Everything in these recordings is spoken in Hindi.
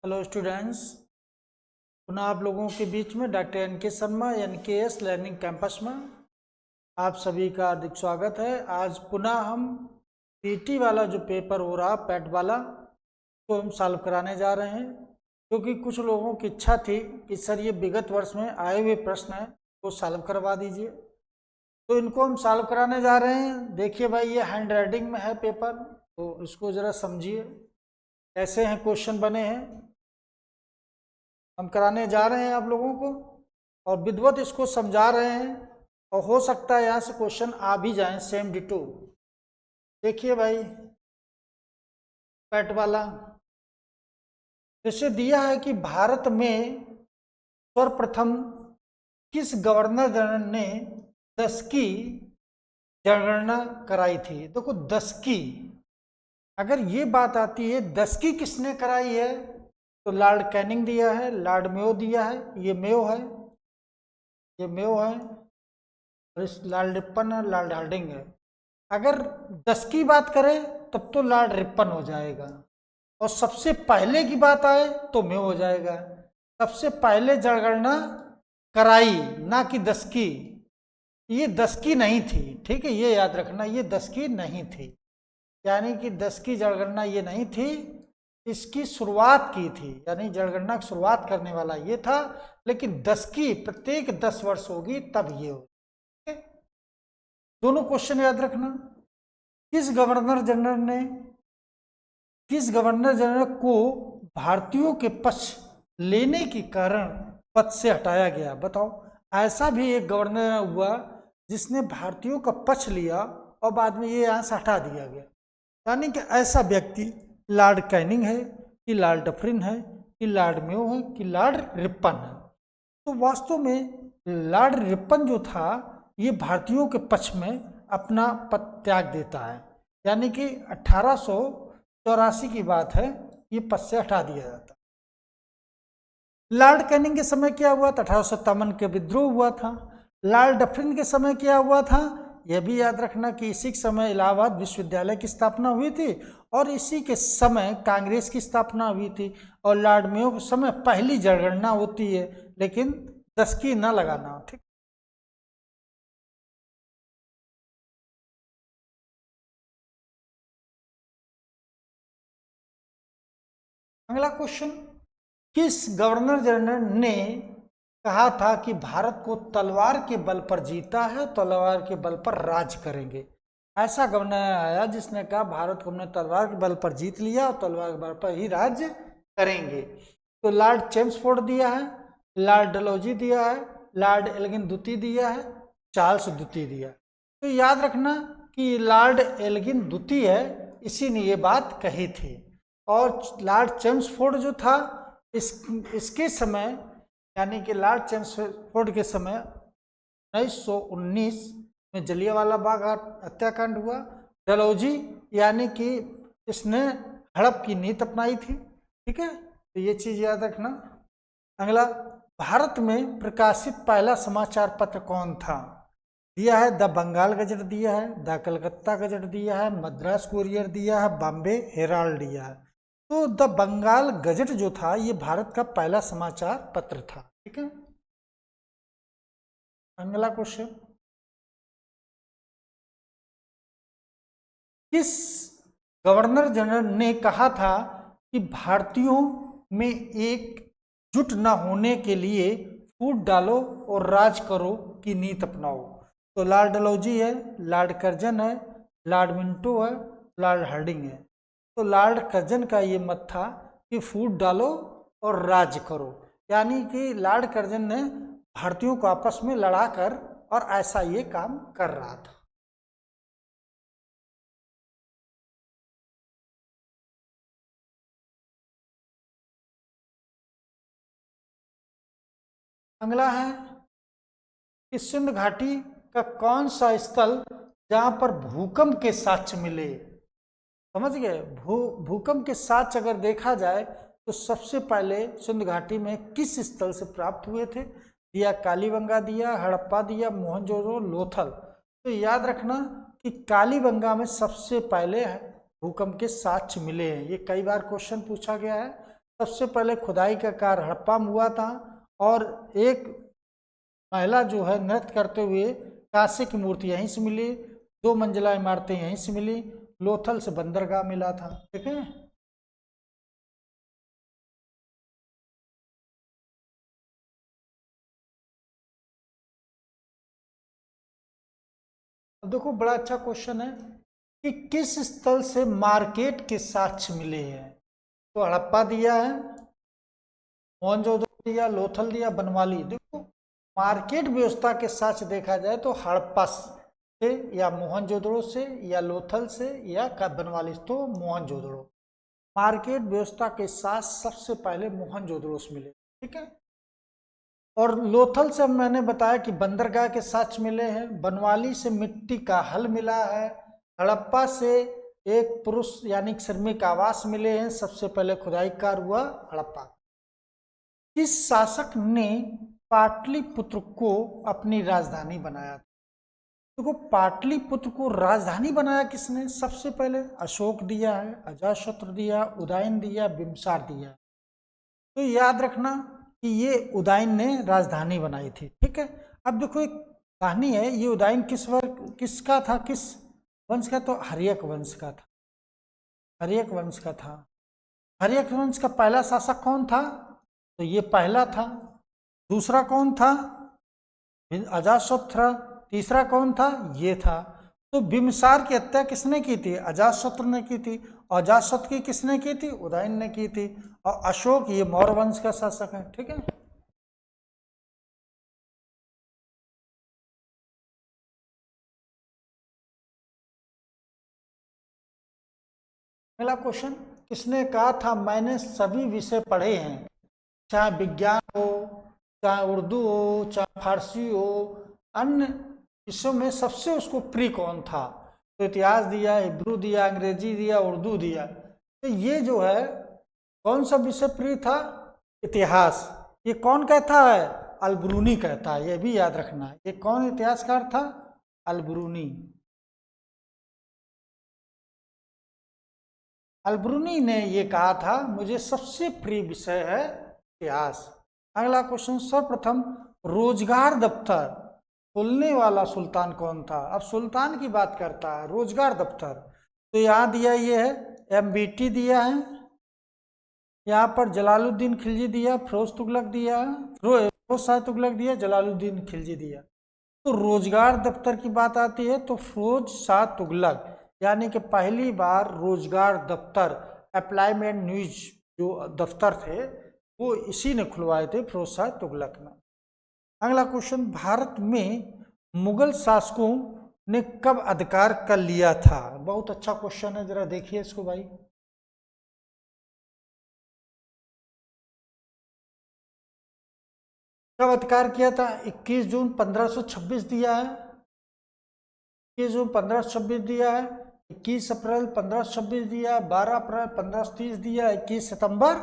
हेलो स्टूडेंट्स, पुनः आप लोगों के बीच में doctor NK. Sharma NKS learning campus में आप सभी का हार्दिक स्वागत है। आज पुनः हम पीटी वाला जो पेपर हो रहा पैट वाला तो हम सॉल्व कराने जा रहे हैं, क्योंकि कुछ लोगों की इच्छा थी कि सर ये विगत वर्ष में आए हुए प्रश्न हैं वो सॉल्व करवा दीजिए, तो इनको हम सॉल्व कराने जा रहे हैं। देखिए भाई, ये हैंड राइटिंग में है पेपर, तो इसको ज़रा समझिए कैसे हैं क्वेश्चन बने हैं। हम कराने जा रहे हैं आप लोगों को और विधिवत इसको समझा रहे हैं, और हो सकता है यहाँ से क्वेश्चन आ भी जाएं सेम डिटो। देखिए भाई, पैट वाला जैसे दिया है कि भारत में सर्वप्रथम किस गवर्नर जनरल ने दशकी जनगणना कराई थी। देखो, दशकी अगर ये बात आती है, दशकी किसने कराई है, तो लॉर्ड कैनिंग दिया है, लॉर्ड मेयो दिया है, ये मेयो है, ये मेयो है, और इस लॉर्ड रिपन है, लॉर्ड हार्डिंग है। अगर 10 की बात करें तब तो लॉर्ड रिपन हो जाएगा, और सबसे पहले की बात आए तो मेयो हो जाएगा। सबसे पहले जनगणना कराई, ना कि 10 की। ये 10 की नहीं थी, ठीक है, ये याद रखना, ये 10 की नहीं थी, यानी कि 10 की जनगणना ये नहीं थी, इसकी शुरुआत की थी, यानी जनगणना की शुरुआत करने वाला ये था, लेकिन 10 की प्रत्येक 10 वर्ष होगी तब ये होगी। दोनों क्वेश्चन याद रखना। किस गवर्नर जनरल को भारतीयों के पक्ष लेने के कारण पद से हटाया गया। बताओ, ऐसा भी एक गवर्नर हुआ जिसने भारतीयों का पक्ष लिया और बाद में ये यहाँ से हटा दिया गया, यानी कि ऐसा व्यक्ति लॉर्ड कैनिंग है कि लॉर्ड डफरिन है कि लॉर्ड मेयो है कि लॉर्ड रिपन है। तो वास्तव में लॉर्ड रिपन जो था ये भारतीयों के पक्ष में अपना पद त्याग देता है, यानी कि 1884 की बात है, ये पद से हटा दिया जाता। लॉर्ड कैनिंग के समय क्या हुआ था, 1857 के विद्रोह हुआ था। लॉर्ड डफरिन के समय क्या हुआ था, यह भी याद रखना कि इसी के समय इलाहाबाद विश्वविद्यालय की स्थापना हुई थी, और इसी के समय कांग्रेस की स्थापना हुई थी। और लॉर्ड मेयो के समय पहली जनगणना होती है, लेकिन 10 की न लगाना, ठीक। अगला क्वेश्चन, किस गवर्नर जनरल ने कहा था कि भारत को तलवार के बल पर जीता है, तलवार के बल पर राज करेंगे। ऐसा गवर्नर आया जिसने कहा भारत को हमने तलवार के बल पर जीत लिया और तलवार के बल पर ही राज्य करेंगे। तो लॉर्ड चेम्सफोर्ड दिया है, लॉर्ड डलहौजी दिया है, लॉर्ड एल्गिन द्वितीय दिया है, चार्ल्स द्वितीय दिया है। तो याद रखना कि लॉर्ड एल्गिन द्वितीय है, इसी ने ये बात कही थी। और लॉर्ड चेम्सफोर्ड जो था, इसके समय, यानी कि लॉर्ड चेम्सफोर्ड के समय 1919 में जलियांवाला बाग हत्याकांड हुआ। डलहौजी यानी कि इसने हड़प की नीति अपनाई थी, ठीक है, तो ये चीज याद रखना। अगला, भारत में प्रकाशित पहला समाचार पत्र कौन था। दिया है द बंगाल गजट दिया है, द कलकत्ता गजट दिया है, मद्रास कुरियर दिया है, बॉम्बे हेराल्ड दिया है। तो द बंगाल गजट जो था ये भारत का पहला समाचार पत्र था, ठीक है। अगला क्वेश्चन, किस गवर्नर जनरल ने कहा था कि भारतीयों में एकजुट न होने के लिए फूट डालो और राज करो की नीति अपनाओ। तो लॉर्ड डलहौजी है, लॉर्ड कर्जन है, लॉर्ड मिंटो है, लॉर्ड हार्डिंग है। तो लॉर्ड कर्जन का ये मत था कि फूट डालो और राज करो, यानी कि लॉर्ड कर्जन ने भारतीयों को आपस में लड़ाकर और ऐसा ये काम कर रहा था। अगला है कि सिंध घाटी का कौन सा स्थल जहां पर भूकंप के साक्ष्य मिले। समझ गए, भूकंप के साक्ष्य अगर देखा जाए तो सबसे पहले सिंध घाटी में किस स्थल से प्राप्त हुए थे। दिया कालीबंगा दिया, हड़प्पा दिया, मोहनजोदड़ो, लोथल। तो याद रखना कि कालीबंगा में सबसे पहले भूकंप के साक्ष्य मिले हैं, ये कई बार क्वेश्चन पूछा गया है। सबसे पहले खुदाई का कार्य हड़प्पा में हुआ था और एक महिला जो है नृत्य करते हुए कांसे की मूर्ति यहीं से मिली, 2 मंजिला इमारतें यहीं से मिली, लोथल से बंदरगाह मिला था। ठीक है, अब देखो बड़ा अच्छा क्वेश्चन है कि किस स्थल से मार्केट के साक्ष्य मिले हैं। तो हड़प्पा दिया है, मोहनजोदड़ो दिया, लोथल दिया, बनवाली। देखो मार्केट व्यवस्था के साक्ष्य देखा जाए तो हड़प्पा से या मोहनजोदड़ो से या लोथल से या बनवाली। तो मोहनजोदड़ो मार्केट व्यवस्था के साथ सबसे पहले मोहनजोदड़ो से मिले। ठीक है, और लोथल से मैंने बताया कि बंदरगाह के साक्ष्य मिले हैं, बनवाली से मिट्टी का हल मिला है, हड़प्पा से एक पुरुष यानी श्रमिक आवास मिले हैं। सबसे पहले खुदाई कार्य हुआ हड़प्पा। किस शासक ने पाटलिपुत्र को अपनी राजधानी बनाया? देखो पाटलिपुत्र को राजधानी बनाया किसने? सबसे पहले अशोक दिया है, अजातशत्रु दिया, उदयन दिया, बिंबिसार दिया। तो याद रखना कि ये उदयन ने राजधानी बनाई थी। ठीक है, अब देखो एक कहानी है, ये उदयन किसका था, किस वंश का? तो हर्यक वंश का था, हर्यक वंश का था। हर्यक वंश का पहला शासक कौन था? तो ये पहला था। दूसरा कौन था? अजातशत्रु। तीसरा कौन था? ये था। तो बिंबिसार की हत्या किसने की थी? अजातशत्रु ने की थी। और अजातशत्रु की किसने की थी? उदयन ने की थी। और अशोक ये मौर्य वंश का शासक है। ठीक है, अगला क्वेश्चन, किसने कहा था मैंने सभी विषय पढ़े हैं, चाहे विज्ञान हो, चाहे उर्दू हो, चाहे फारसी हो, अन्य विषयों में सबसे उसको प्रिय कौन था? तो इतिहास दिया, हिब्रू दिया, अंग्रेजी दिया, उर्दू दिया। तो ये जो है कौन सा विषय प्रिय था? इतिहास। ये कौन कहता है? अलबरूनी कहता है, ये भी याद रखना है। ये कौन इतिहासकार था? अलबरूनी। अलबरूनी ने ये कहा था मुझे सबसे प्रिय विषय है इतिहास। अगला क्वेश्चन, सर्वप्रथम रोजगार दफ्तर खोलने वाला सुल्तान कौन था? अब सुल्तान की बात करता है, रोजगार दफ्तर। तो यहाँ दिया ये है, MBT दिया है, यहाँ पर जलालुद्दीन खिलजी दिया, फिरोज तुगलक दिया, फिरोज शाह तुगलक दिया, जलालुद्दीन खिलजी दिया। तो रोजगार दफ्तर की बात आती है तो फिरोज शाह तुगलक, यानी कि पहली बार रोजगार दफ्तर एप्लायमेंट न्यूज जो दफ्तर थे वो इसी ने खुलवाए थे, फिरोज शाह तुगलक ने। अगला क्वेश्चन, भारत में मुगल शासकों ने कब अधिकार कर लिया था? बहुत अच्छा क्वेश्चन है, जरा देखिए इसको भाई। कब अधिकार किया था? 21 जून 1526 दिया है, 21 जून 1526 दिया है, 21 अप्रैल 1526 दिया, 12 अप्रैल 1530 दिया, 21 सितंबर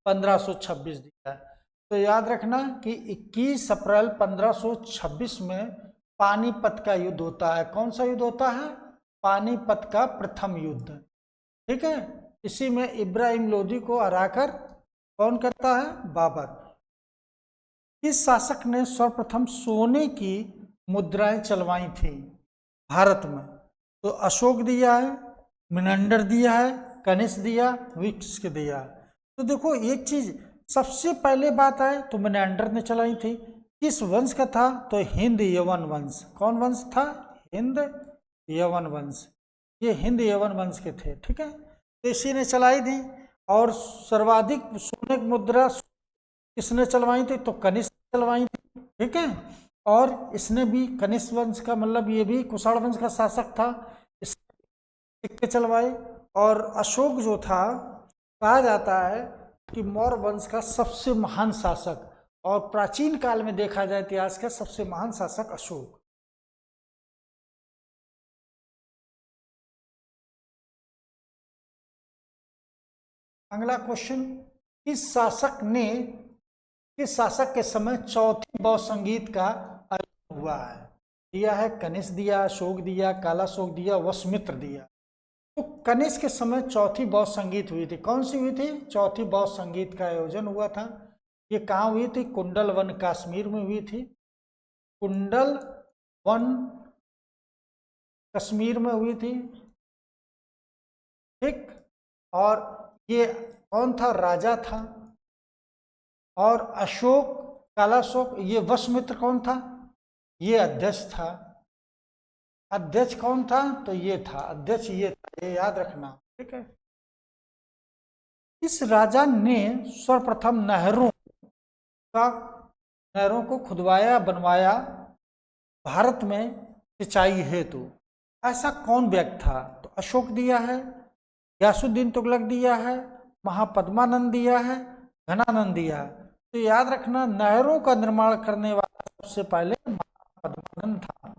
1526 दिया है। तो याद रखना कि 21 अप्रैल 1526 में पानीपत का युद्ध होता है। कौन सा युद्ध होता है? पानीपत का प्रथम युद्ध। ठीक है, इसी में इब्राहिम लोदी को हराकर कौन करता है? बाबर। किस शासक ने सर्वप्रथम सोने की मुद्राएं चलवाई थी भारत में? तो अशोक दिया है, मिनंडर दिया है, कनिष्क दिया, विक्स दिया। तो देखो एक चीज सबसे पहले बात आए तो मिनंडर ने चलाई थी। किस वंश का था? तो हिंद यवन वंश। कौन वंश था? हिंद यवन वंश। ये हिंद यवन वंश के थे। ठीक है, तो इसी ने चलाई थी। और सर्वाधिक सोने की मुद्रा किसने चलवाई थी? तो कनिष्क चलवाई थी। ठीक है, और इसने भी कनिष्क वंश का मतलब ये भी कुषाण वंश का शासक था, सिक्के चलवाए। और अशोक जो था कहा जाता है कि मौर्य वंश का सबसे महान शासक, और प्राचीन काल में देखा जाए इतिहास का सबसे महान शासक अशोक। अगला क्वेश्चन, किस शासक के समय चौथे बौद्ध संगीत का आयोजन हुआ है? दिया है, कनिष्क दिया, अशोक दिया, कालाशोक दिया, वसुमित्र दिया। तो कनिष्क के समय चौथी बौद्ध संगीत हुई थी। कौन सी हुई थी? चौथी बौद्ध संगीत का आयोजन हुआ था। ये कहाँ हुई थी? कुंडल वन कश्मीर में हुई थी। कुंडल वन कश्मीर में हुई थी, ठीक। और ये कौन था? राजा था। और अशोक, कालाशोक, ये वसुमित्र कौन था? ये अध्यक्ष था। अध्यक्ष कौन था? तो ये था अध्यक्ष, ये था, ये याद रखना, ठीक है। इस राजा ने सर्वप्रथम नहरों को खुदवाया बनवाया भारत में सिंचाई हेतु। ऐसा कौन व्यक्ति था? तो अशोक दिया है, गयासुद्दीन तुगलक दिया है, महापद्मानंद दिया है, घनानंद दिया है। तो याद रखना, नहरों का निर्माण करने वाला सबसे पहले महापद्मानंद था।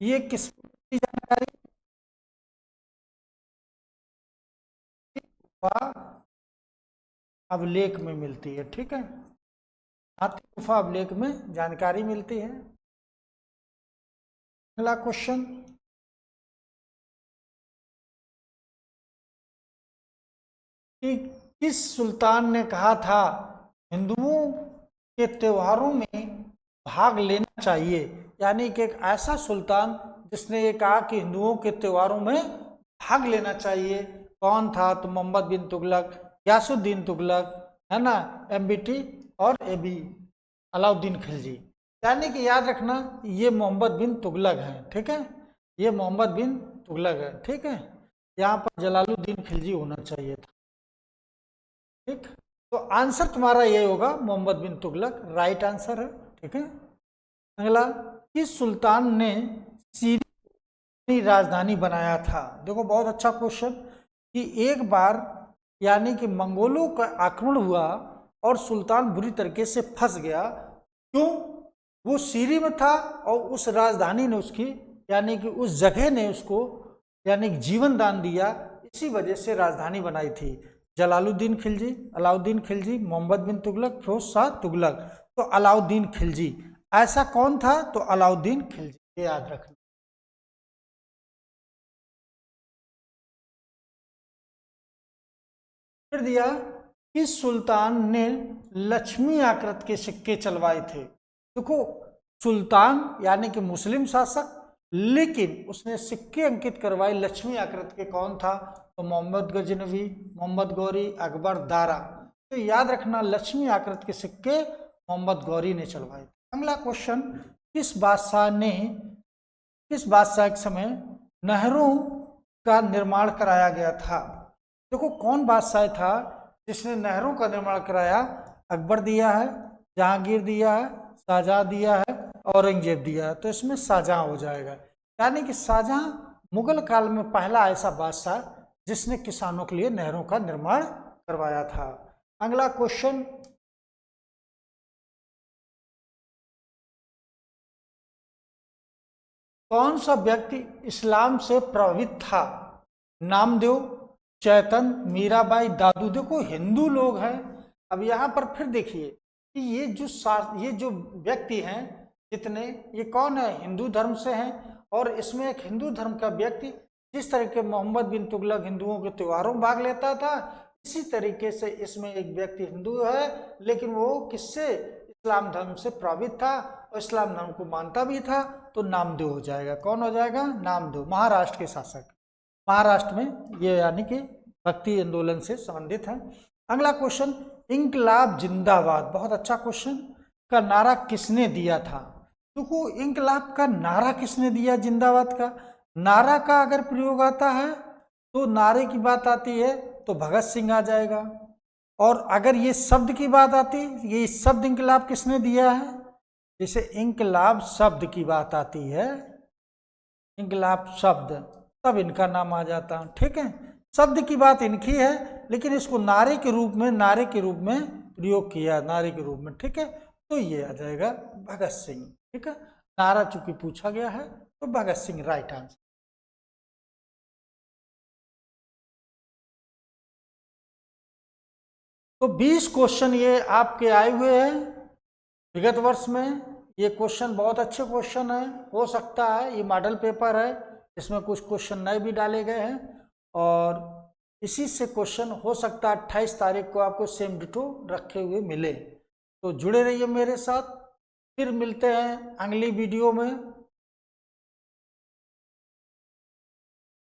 ये किस की जानकारी? अभिलेख में मिलती है, ठीक है। हाथी गुफा अभिलेख में जानकारी मिलती है। अगला क्वेश्चन, कि किस सुल्तान ने कहा था हिंदुओं के त्योहारों में भाग लेना चाहिए? यानी कि एक ऐसा सुल्तान जिसने ये कहा कि हिंदुओं के त्योहारों में भाग लेना चाहिए, कौन था? तो मोहम्मद बिन तुगलक, गयासुद्दीन तुगलक, है ना, एमबीटी और एबी अलाउद्दीन खिलजी। यानी कि याद रखना, ये मोहम्मद बिन तुगलक है, ठीक है। ये मोहम्मद बिन तुगलक है, ठीक है। यहाँ पर जलालुद्दीन खिलजी होना चाहिए था, ठीक। तो आंसर तुम्हारा ये होगा मोहम्मद बिन तुगलक, राइट आंसर है, ठीक है। अगला, किस सुल्तान ने सीरी राजधानी बनाया था? देखो बहुत अच्छा क्वेश्चन, कि एक बार यानी कि मंगोलों का आक्रमण हुआ और सुल्तान बुरी तरीके से फंस गया। क्यों? वो सीरी में था और उस राजधानी ने उसकी यानी कि उस जगह ने उसको यानी कि जीवन दान दिया, इसी वजह से राजधानी बनाई थी। जलालुद्दीन खिलजी, अलाउद्दीन खिलजी, मोहम्मद बिन तुगलक, फिरोज शाह तुगलक। तो अलाउद्दीन खिलजी। ऐसा कौन था? तो अलाउद्दीन खिलजी, ये याद रखना। फिर दिया, किस सुल्तान ने लक्ष्मी आकृति के सिक्के चलवाए थे? देखो, सुल्तान यानी कि मुस्लिम शासक, लेकिन उसने सिक्के अंकित करवाए लक्ष्मी आकृति के, कौन था? तो मोहम्मद गजनवी, मोहम्मद गौरी, अकबर, दारा। तो याद रखना, लक्ष्मी आकृति के सिक्के मोहम्मद गौरी ने चलवाए। अगला क्वेश्चन, किस बादशाह के समय नहरों का निर्माण कराया गया था? देखो, कौन बादशाह था जिसने नहरों का निर्माण कराया? अकबर दिया है, जहांगीर दिया है, शाहजहां दिया है, औरंगजेब दिया है। तो इसमें शाहजहां हो जाएगा। यानी कि शाहजहां मुगल काल में पहला ऐसा बादशाह जिसने किसानों के लिए नहरों का निर्माण करवाया था। अगला क्वेश्चन, कौन सा व्यक्ति इस्लाम से प्रभावित था? नामदेव, चैतन्य, मीराबाई, दादू। देखो हिंदू लोग हैं। अब यहाँ पर फिर देखिए कि ये जो व्यक्ति हैं जितने, ये कौन है? हिंदू धर्म से हैं। और इसमें एक हिंदू धर्म का व्यक्ति, जिस तरह के मोहम्मद बिन तुगलक हिंदुओं के त्योहारों में भाग लेता था, इसी तरीके से इसमें एक व्यक्ति हिंदू है, लेकिन वो किससे? इस्लाम धर्म से प्रभावित था और इस्लाम धर्म को मानता भी था। तो नामदेव हो जाएगा। कौन हो जाएगा? नामदेव, महाराष्ट्र के शासक। महाराष्ट्र में ये यानी कि भक्ति आंदोलन से संबंधित है। अगला क्वेश्चन, इंकलाब जिंदाबाद, बहुत अच्छा क्वेश्चन, का नारा किसने दिया था? देखो, इंकलाब का नारा किसने दिया? जिंदाबाद का नारा का अगर प्रयोग आता है तो नारे की बात आती है तो भगत सिंह आ जाएगा। और अगर ये शब्द की बात आती, ये शब्द इंकलाब किसने दिया है? जैसे इंकलाब शब्द की बात आती है, इंकलाब शब्द, तब इनका नाम आ जाता है, ठीक है। शब्द की बात इनकी है, लेकिन इसको नारे के रूप में प्रयोग किया, नारे के रूप में, ठीक है। तो ये आ जाएगा भगत सिंह, ठीक है। नारा चूंकि पूछा गया है तो भगत सिंह राइट आंसर। तो 20 क्वेश्चन ये आपके आए हुए हैं विगत वर्ष में। ये क्वेश्चन बहुत अच्छे क्वेश्चन है। हो सकता है ये मॉडल पेपर है, इसमें कुछ क्वेश्चन नए भी डाले गए हैं। और इसी से क्वेश्चन हो सकता है 28 तारीख को आपको सेम डिटो रखे हुए मिले। तो जुड़े रहिए मेरे साथ, फिर मिलते हैं अगली वीडियो में।